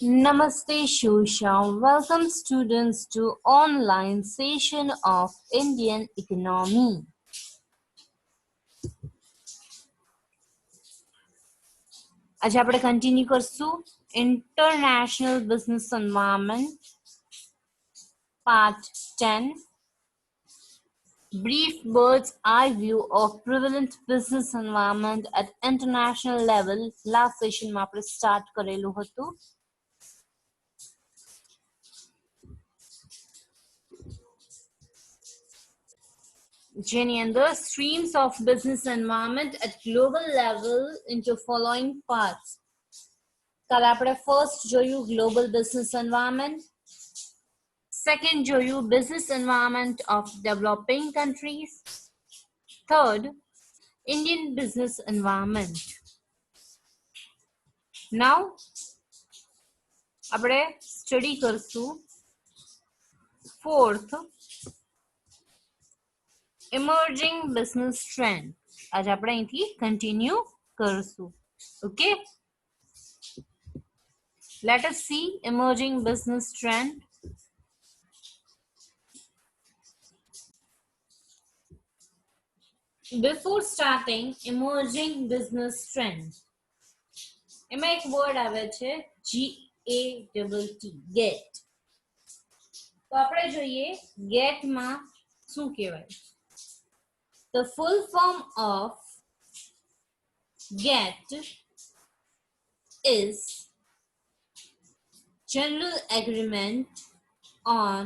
Namaste Shosha. Welcome students to online session of Indian economy. આજે આપણે continue કરશું International Business Environment Part 10. Brief bird's eye view of prevalent business environment at international level. Last session માં આપણે start કરેલું હતું. જેની અંદર streams of business environment at global level into following parts. કાલે આપણે first જોયું global business environment, second જોયું business environment of developing countries, third Indian business environment. Now આપણે study કરશું fourth emerging business trend. आज આપણે અહીંથી continue કરશું. Okay, let us see emerging business trend. Before starting emerging business trend, એમાં એક word આવે છે GATT, get. તો આપણે જોઈએ get માં શું કહેવાય. The full form of GATT is General Agreement on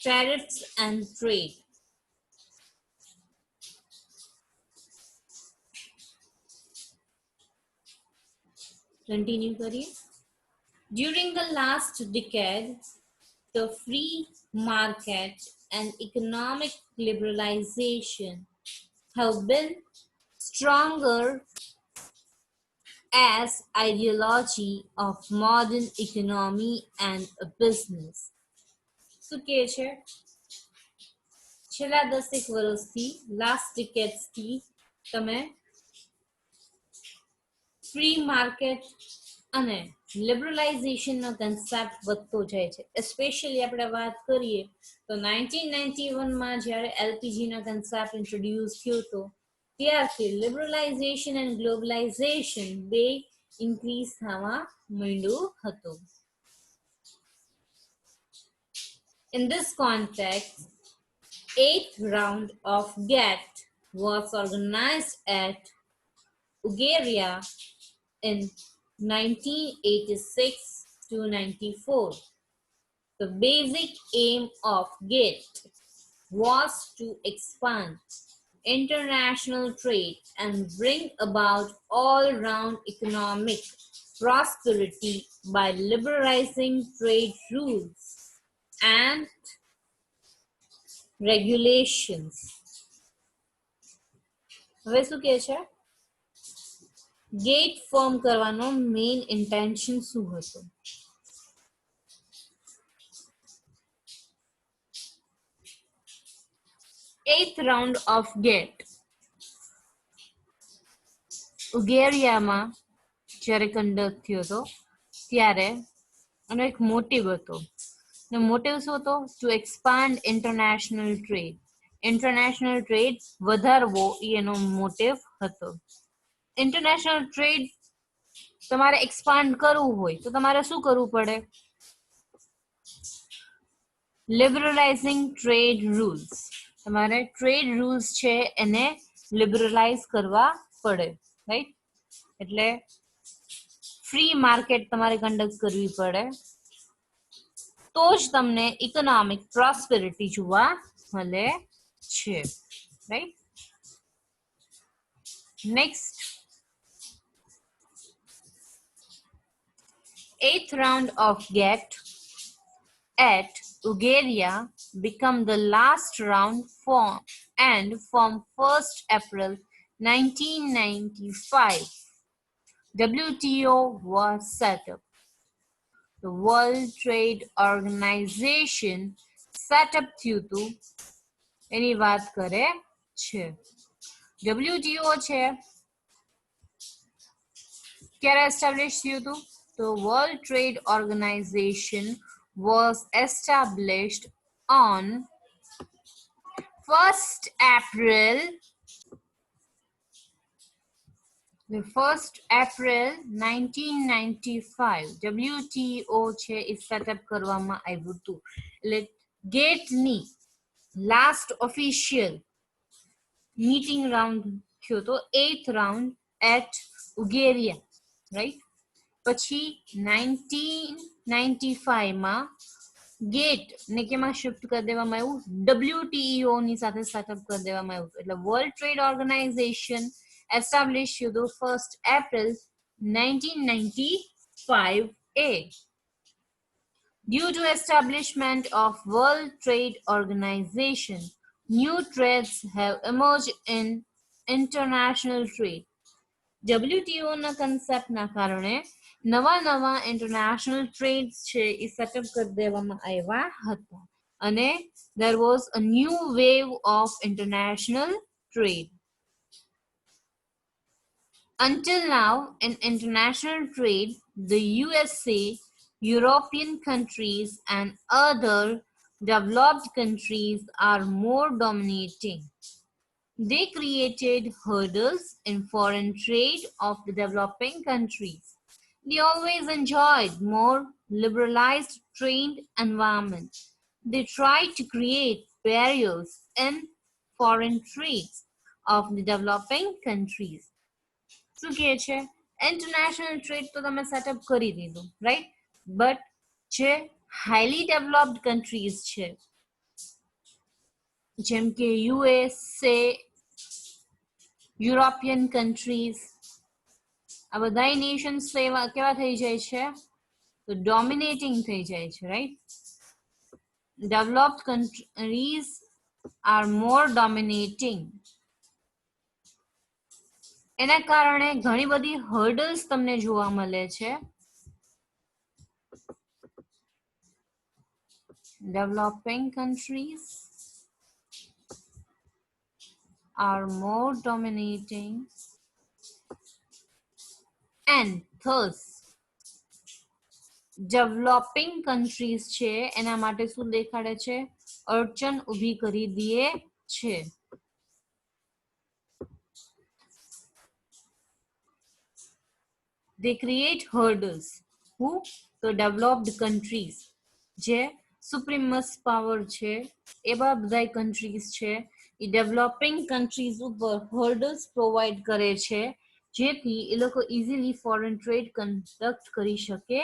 Tariffs and Trade. Continue करिए. During the last decade, the free market and economic liberalization have been stronger as ideology of modern economy and business. શું કહે છે? છેલ્લા 10 વર્ષથી last decades થી તમે free market અને liberalization નો concept વધતો જાય છે. especially આપણે વાત કરીએ તો 1991 માં જ્યારે LPG નો concept introduce થયો હતો ત્યારથી liberalization and globalization બે increase થવા માંડ્યું હતું. In this context, 8th round of GATT was organized at Bulgaria in 1986 to 94. The basic aim of GATT was to expand international trade and bring about all-round economic prosperity by liberalizing trade rules and regulations. હવે શું કહે છે? Gate form કરવાનો main intention શું હતો? eighth round of GATT બુલ્ગેરિયામાં જ્યારે conduct થયો હતો ત્યારે એનો એક મોટિવ હતો. મોટિવ શું હતો? To expand international trade. International trade વધારવો એ એનો મોટિવ હતો. ઇન્ટરનેશનલ ટ્રેડ તમારે એક્સપાન્ડ કરવું હોય તો તમારે શું કરવું પડે? લિબરલાઇઝિંગ ટ્રેડ રૂલ્સ. તમારે ટ્રેડ રૂલ્સ છે એને લિબરલાઇઝ કરવા પડે, રાઈટ? એટલે ફ્રી માર્કેટ તમારે કંડક્ટ કરવી પડે તો જ તમને ઇકોનોમિક પ્રોસ્પેરિટી જોવા મળે છે, right? Next, 8th round of GATT at Bulgaria become the last round from 1st April 1995. WTO was set up. The World Trade Organization set up થયું હતું એની વાત કરે છે. WTO છે ક્યારે એસ્ટાબ્લિશ થયું હતું? તો The World Trade Organization was established on 1st April the 1st April 1995 WTO છે એ સેટઅપ કરવામાં આવ્યું હતું. એટલે ગેટની લાસ્ટ ઓફિશિયલ મીટિંગ રાઉન્ડ થયો હતો 8th રાઉન્ડ એટ ઉગેરિયા, રાઈટ. પછી 1995 માં ગેટ ને કેમાં શિફ્ટ કરી દેવામાં આવ્યું, WTO ની સાથે સેટઅપ કરી દેવામાં આવ્યું. એટલે world trade organisation established the 1st April 1995 A. Due to establishment of World Trade Organization, new trades have emerged in international trade. WTO ના કન્સેપ્ટના કારણે નવા નવા ઇન્ટરનેશનલ ટ્રેડ્સ છે એ સેટઅપ કરી દેવામાં આવ્યા હતા અને there was a new wave of international trade. Until now, in international trade, the USA, European countries, and other developed countries are more dominating. They created hurdles in foreign trade of the developing countries. They always enjoyed more liberalized trade environment. They tried to create barriers in foreign trades of the developing countries. શું કહે છે, international trade તો તમે setup કરી દીધું, right. But જે highly developed countries છે જેમ કે યુએસએ, યુરોપિયન કન્ટ્રીઝ, આ બધા નેશન્સ કેવા થઈ જાય છે, તો ડોમિનેટિંગ થઈ જાય છે, right. Developed countries are more dominating. એના કારણે ઘણી બધી હર્ડલ્સ તમને જોવા મળે છે. Developing countries are more dominating and thus developing countries છે એના માટે શું દેખાડે છે, અડચણ ઊભી કરી દે છે. They create hurdles. Who? The developed countries. જે સુપ્રીમસ પાવર છે એવા બધા કન્ટ્રીઝ છે એ ડેવલપિંગ કન્ટ્રીઝ ઉપર હર્ડલ્સ પ્રોવાઈડ કરે છે જેથી એ લોકો ઇઝીલી ફોરેન ટ્રેડ કન્ડક્ટ કરી શકે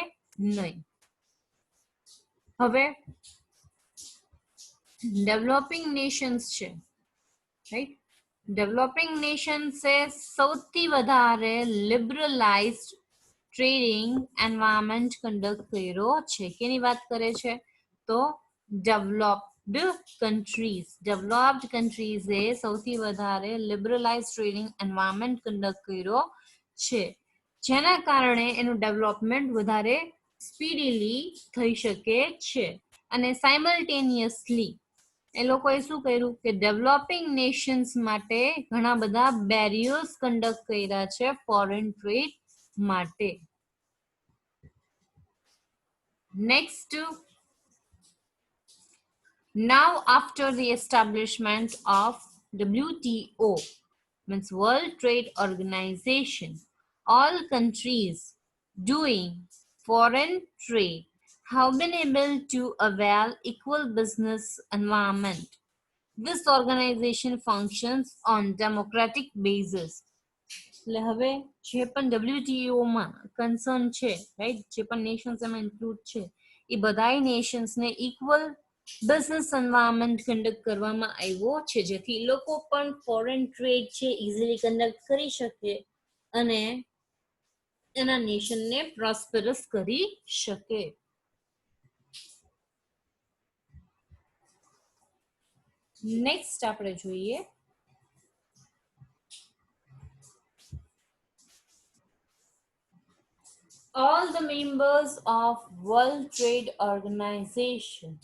નહીં. હવે ડેવલપિંગ નેશન્સ છે, રાઈટ. ડેવલપિંગ નેશન્સે સૌથી વધારે લિબરલાઇઝડ ટ્રેડિંગ એન્વાયરમેન્ટ કન્ડક્ટ કર્યો છે. કેની વાત કરે છે, તો ડેવલપ્ડ કન્ટ્રીઝે સૌથી વધારે લિબરલાઇઝ ટ્રેડિંગ એન્વાયરમેન્ટ કન્ડક્ટ કર્યો છે જેના કારણે એનું ડેવલપમેન્ટ વધારે સ્પીડીલી થઈ શકે છે. અને સાયમલ્ટેનિયસલી એ લોકોએ શું કર્યું કે ડેવલપિંગ નેશન્સ માટે ઘણા બધા બેરિયર્સ કન્ડક્ટ કર્યા છે ફોરેન ટ્રેડ માટે. Next, now after the establishment of WTO, means World Trade Organization, all countries doing foreign trade have been able to avail equal business environment. This organization functions on democratic basis. એટલે હવે જે પણ WTO માં concern છે, right, જે પણ Nations એમાં include છે એ બધાય નેશન્સને ઇક્વલ બિઝનેસ એન્વાયરમેન્ટ કન્ડક્ટ કરવામાં આવ્યો છે જેથી લોકો પણ ફોરેન ટ્રેડ છે ઇઝીલી કન્ડક્ટ કરી શકે અને એના નેશનને પ્રોસ્પરસ કરી શકે. નેક્સ્ટ આપણે જોઈએ all the members of World Trade Organization,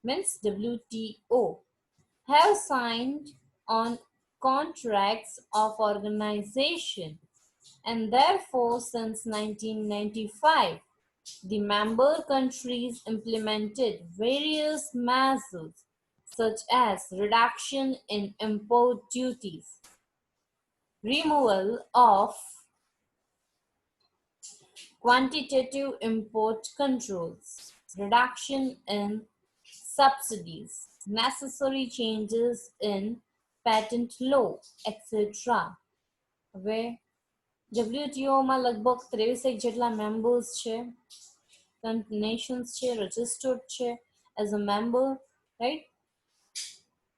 means WTO, have signed on contracts of organization and therefore since 1995 The member countries implemented various measures such as reduction in import duties, removal of quantitative import controls, reduction in subsidies, necessary changes in patent law, etc. હવે ડબ્લ્યુટીઓમાં લગભગ 23 જેટલા members છે, Nations છે, registered છે as a member, right.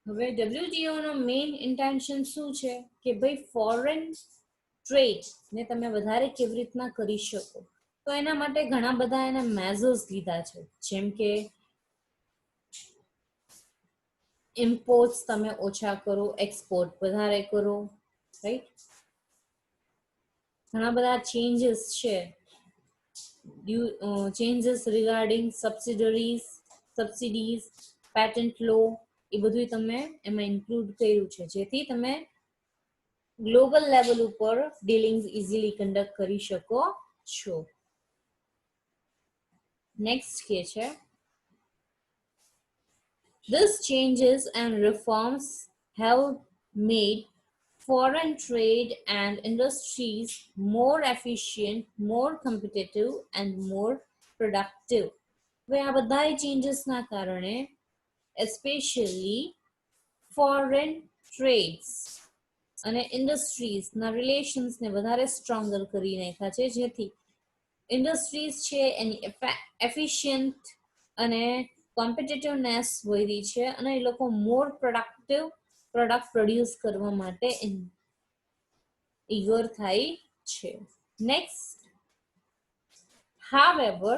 હવે ડબ્લ્યુટીઓનો main intention શું છે કે ભાઈ ફોરેન ટ્રેડ ને તમે વધારે કેવી રીતના કરી શકો, તો એના માટે ઘણા બધા એને મેઝર્સ લીધા છે, જેમ કે ઇમ્પોર્ટ્સ તમે ઓછા કરો, એક્સપોર્ટ વધારે કરો, રાઈટ. ઘણા બધા ચેન્જીસ છે, changes regarding સબસિડીઝ, પેટન્ટ લો, એ બધું તમે એમાં ઇન્ક્લુડ કર્યું છે, જેથી તમે ગ્લોબલ લેવલ ઉપર ડીલિંગ્સ ઇઝીલી કન્ડક્ટ કરી શકો છો. નેક્સ્ટ કે છે, these changes and reforms have made foreign trade and industries more efficient, more competitive and more productive. હવે આ બધા ચેન્જીસના કારણે એસ્પેશિયલી ફોરેન ટ્રેડ્સ અને ઇન્ડસ્ટ્રીઝના રિલેશન્સને વધારે સ્ટ્રોંગર કરી નાખ્યા છે, જેથી ઇન્ડસ્ટ્રીઝ છે એની એફિશિયન્ટ અને કોમ્પિટિટિવનેસ વધી છે અને એ લોકો મોર પ્રોડક્ટિવ પ્રોડક્ટ પ્રોડ્યુસ કરવા માટે eager થાય છે. Next, however,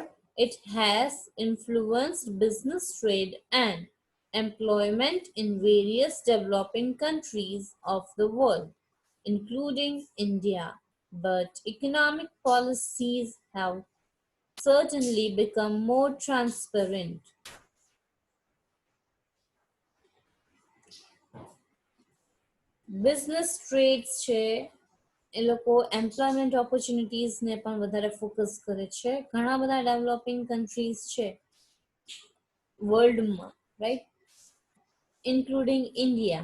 it has influenced business, trade and employment in various developing countries of the world, including India, but economic policies have certainly become more transparent. Business trades છે એ લોકો employment ઓપોર્ચ્યુનિટીઝને પણ વધારે focus કરે છે. ઘણા બધા ડેવલપિંગ કન્ટ્રીઝ છે વર્લ્ડમાં, right, including India.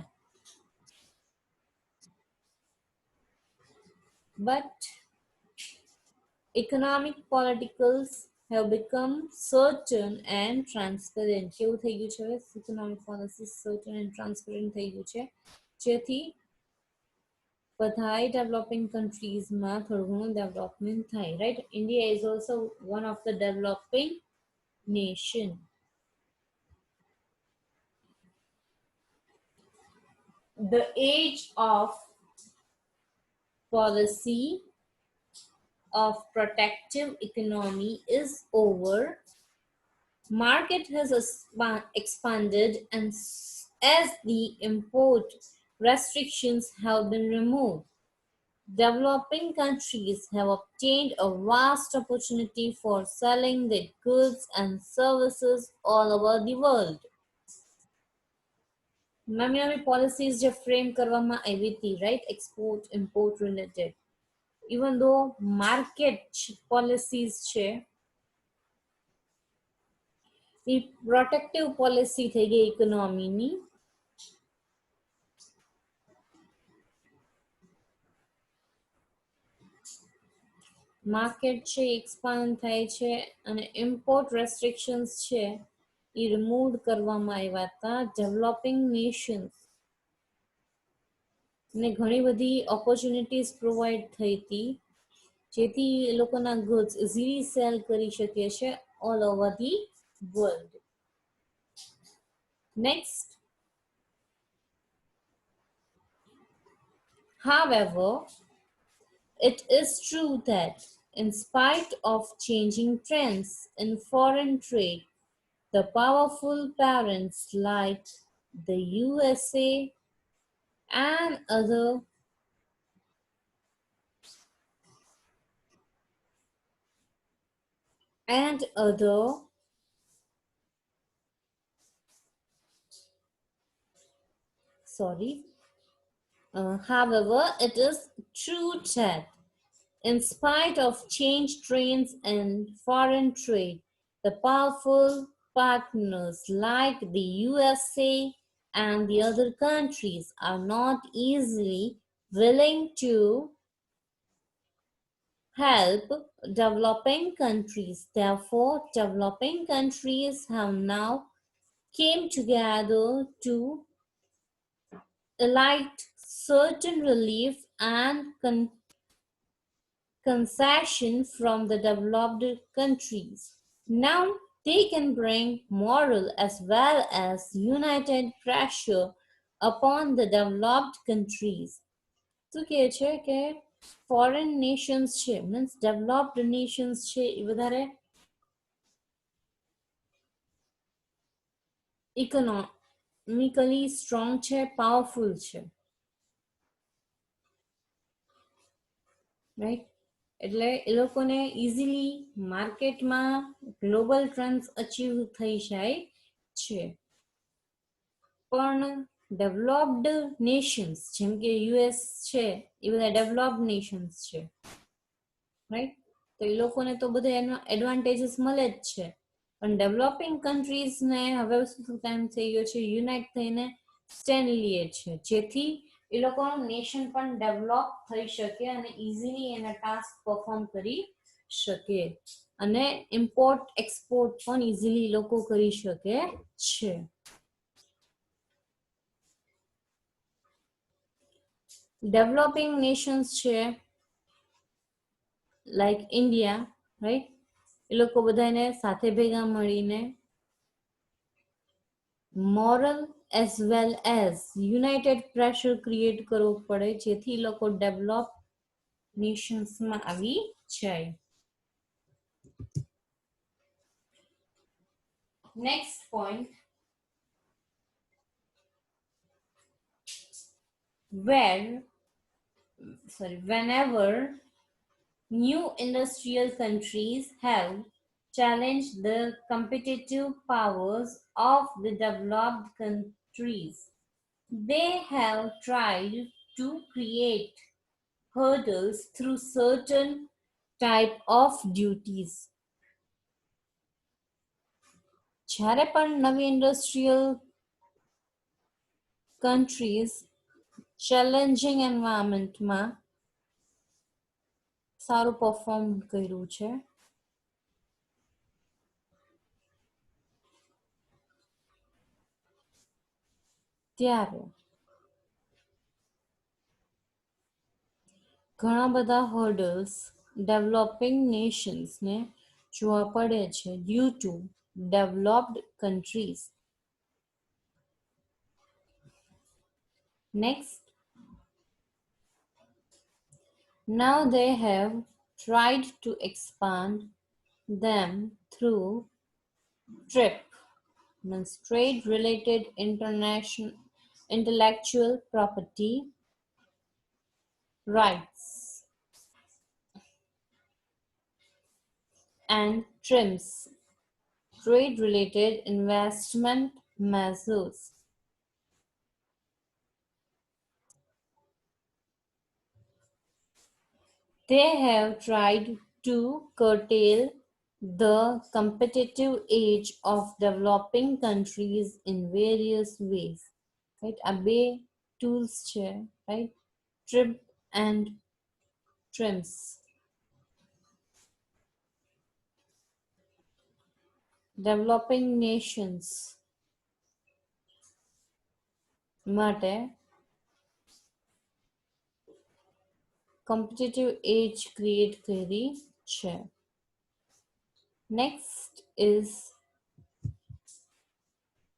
But economic politicals have become certain and transparent. કેવું થઈ ગયું છે હવે? Economic policy certain and transparent થઈ ગયું છે, જેથી બધાય ડેવલપિંગ કન્ટ્રીઝમાં થોડું ઘણું ડેવલપમેન્ટ થાય, right. India is also one of the developing nation. The age of policy of protective economy is over. Market has expanded and as the import restrictions have been removed, developing countries have obtained a vast opportunity for selling their goods and services all over the world. નવી નવી policies જે frame કરવામાં આવી હતી, right, export import related, even ધો market policies છે એ protective policy થઈ ગઈ ઇકોનોમીની. માર્કેટ છે એક્સપાન્ડ થાય છે અને ઇમ્પોર્ટ રેસ્ટ્રિક્શન્સ છે એ રિમૂવ કરવામાં આવ્યા હતા. ડેવલપિંગ નેશન્સ ને ઘણી બધી ઓપોર્ચ્યુનિટીઝ પ્રોવાઈડ થઈ હતી, જેથી એ લોકોના ગુડ્સ ઇઝીલી સેલ કરી શકે છે all over the world. Next, however, it is true that in spite of changing trends in foreign trade, the powerful parents like the USA and other however, it is true that In spite of changed trends and foreign trade, the powerful partners like the USA and the other countries are not easily willing to help developing countries. Therefore, developing countries have now came together to elicit certain relief and concession from the developed countries. Now they can bring moral as well as united pressure upon the developed countries. શું કહે છે કે foreign Nations છે means developed Nations છે એ વધારે economically strong છે, powerful છે, right? એટલે એ લોકોને ઇઝીલી માર્કેટમાં ગ્લોબલ ટ્રેન્ડ્સ અચીવ થઈ જાય છે. પણ ડેવલપ્ડ નેશન્સ જેમ કે યુએસ છે એ બધા ડેવલપ્ડ નેશન્સ છે, રાઈટ? તો એ લોકોને તો બધા એનો એડવાન્ટેજીસ મળે જ છે, પણ ડેવલપિંગ કન્ટ્રીઝને હવે શું ટાઈમ થઈ ગયો છે યુનાઇટ થઈને સ્ટેન્ડ લે છે, જેથી એ લોકોનું નેશન પણ ડેવલપ થઈ શકે અને ઇઝીલી એના ટાસ્ક પરફોર્મ કરી શકે અને ઇમ્પોર્ટ એક્સપોર્ટ પણ ઇઝીલી લોકો કરી શકે છે. ડેવલપિંગ નેશન્સ છે લાઈક ઇન્ડિયા, રાઈટ? એ લોકો બધાને સાથે ભેગા મળીને moral as well as United pressure create કરવું પડે જેથી લોકો ડેવલપ નેશન્સમાં આવી જાય. Next point, whenever new industrial countries have challenged the competitive powers of the developed countries, they have tried to create hurdles through certain type of duties. જ્યારે પણ નવી industrial countries challenging એન્વાયરમેન્ટમાં સારું પરફોર્મ કર્યું છે, ત્યારે ઘણા બધા હર્ડલ્સ ડેવલપિંગ નેશન્સને જોવા પડે છે due to developed countries. Next, now they have tried to expand them through TRIP, means trade related international intellectual property rights, and TRIMS, trade related investment measures. They have tried to curtail the competitive edge of developing countries in various ways. Right? આ બે tools છે, right? TRIP and TRIMS. Developing nations માટે competitive edge create કરી છે. Next is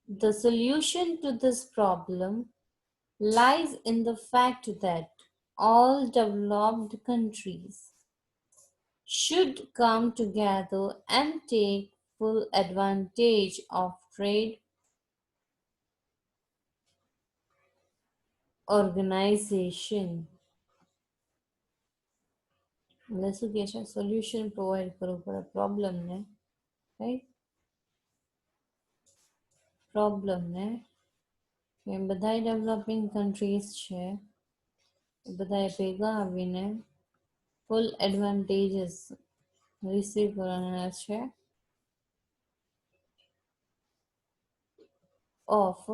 the solution to this problem lies in the fact that all developed countries should come together and take full advantage of trade organization. એટલે શું કહે છે solution provide કરવું પડે પ્રોબ્લેમને, રાઈટ? પ્રોબ્લેમને કે બધાય ડેવલપિંગ કન્ટ્રીઝ છે એ બધાએ ભેગા આવીને ફૂલ એડવાન્ટેજીસ રિસીવ કરવાના છે ઓફ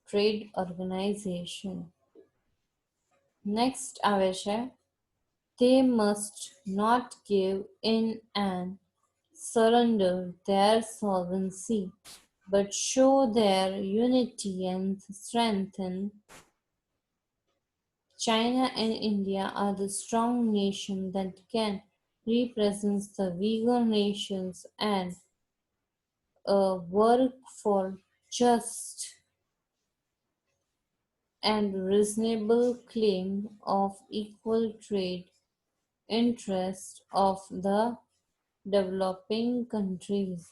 ટ્રેડ ઓર્ગેનાઇઝેશન. નેક્સ્ટ આવે છે they must not give in and surrender their solvency, but show their unity and strengthen. China and India are the strong nations that can represent the weaker nations and work for just and reasonable claim of equal trade interests of the developing countries.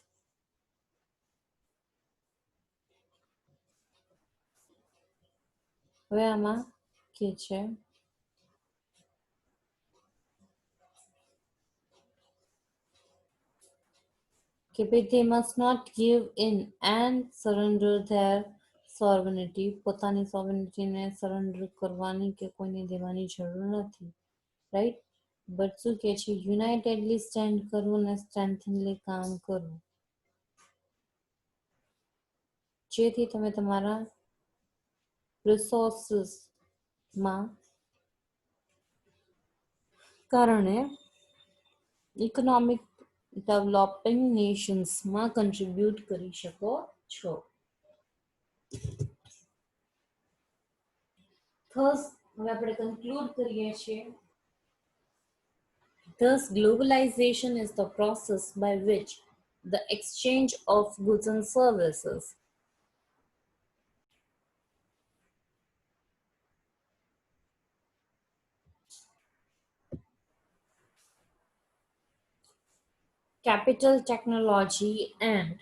હવે આમાં કે છે કે ભાઈ they must not give in and surrender their sovereignty. પોતાની sovereigntyને surrender કરવાની કે કોઈને દેવાની જરૂર નથી, રાઈટ? બટ શું કે છે યુનાઇટેડલી સ્ટેન્ડ કરવું ને સ્ટ્રેન્થનલી કામ કરવું, જેથી તમે તમારા રિસોર્સિસમાં કારણે ઇકોનોમિક ડેવલપિંગ નેશન્સમાં કન્ટ્રીબ્યુટ કરી શકો છો. થસ હવે આપણે કન્ક્લુડ કરીએ છીએ. Thus, globalization is the process by which the exchange of goods and services, capital, technology, and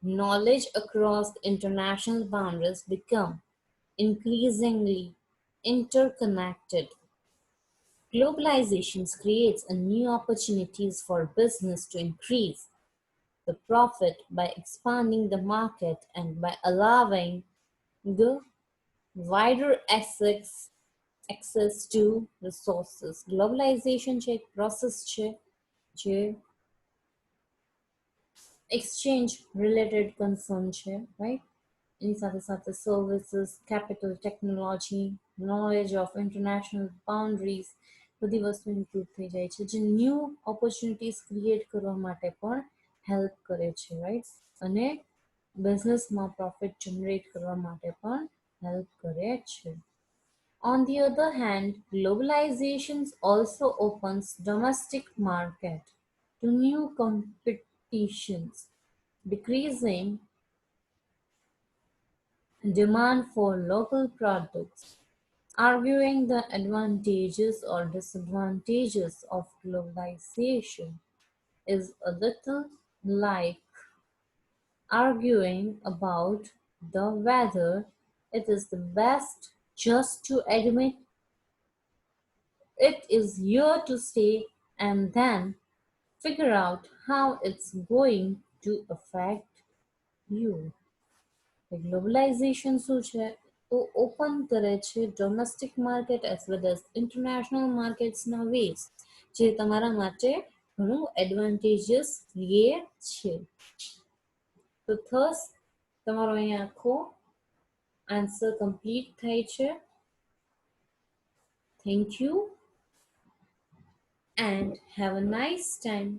knowledge across international boundaries become increasingly interconnected. Globalization creates a new opportunities for business to increase the profit by expanding the market and by allowing the wider access to resources. Globalization છે એક process છે જે exchange related concern છે, right? એની સાથે સાથે services, capital, technology, knowledge of international boundaries બધી વસ્તુ include થઈ જાય છે, જે ન્યૂ ઓપોર્ચ્યુનિટીઝ ક્રિએટ કરવા માટે પણ હેલ્પ કરે છે, રાઈટ? અને બિઝનેસમાં પ્રોફિટ જનરેટ કરવા માટે પણ હેલ્પ કરે છે. On the other hand, globalization also opens domestic market to new competitions, decreasing demand for local products. Arguing the advantages or disadvantages of globalization is a little like arguing about the whether it is the best just to admit it is here to stay and then figure out how it's going to affect you. Globalisation શું છે તો open કરે છે domestic market as well as international માર્કેટ્સના ways, જે તમારા માટે ઘણું એડવાન્ટેજીયસ ક્રિએટ છે. તો થસ તમારો અહીંયા આખો આન્સર કમ્પ્લીટ થાય છે. Thank you and have a nice time.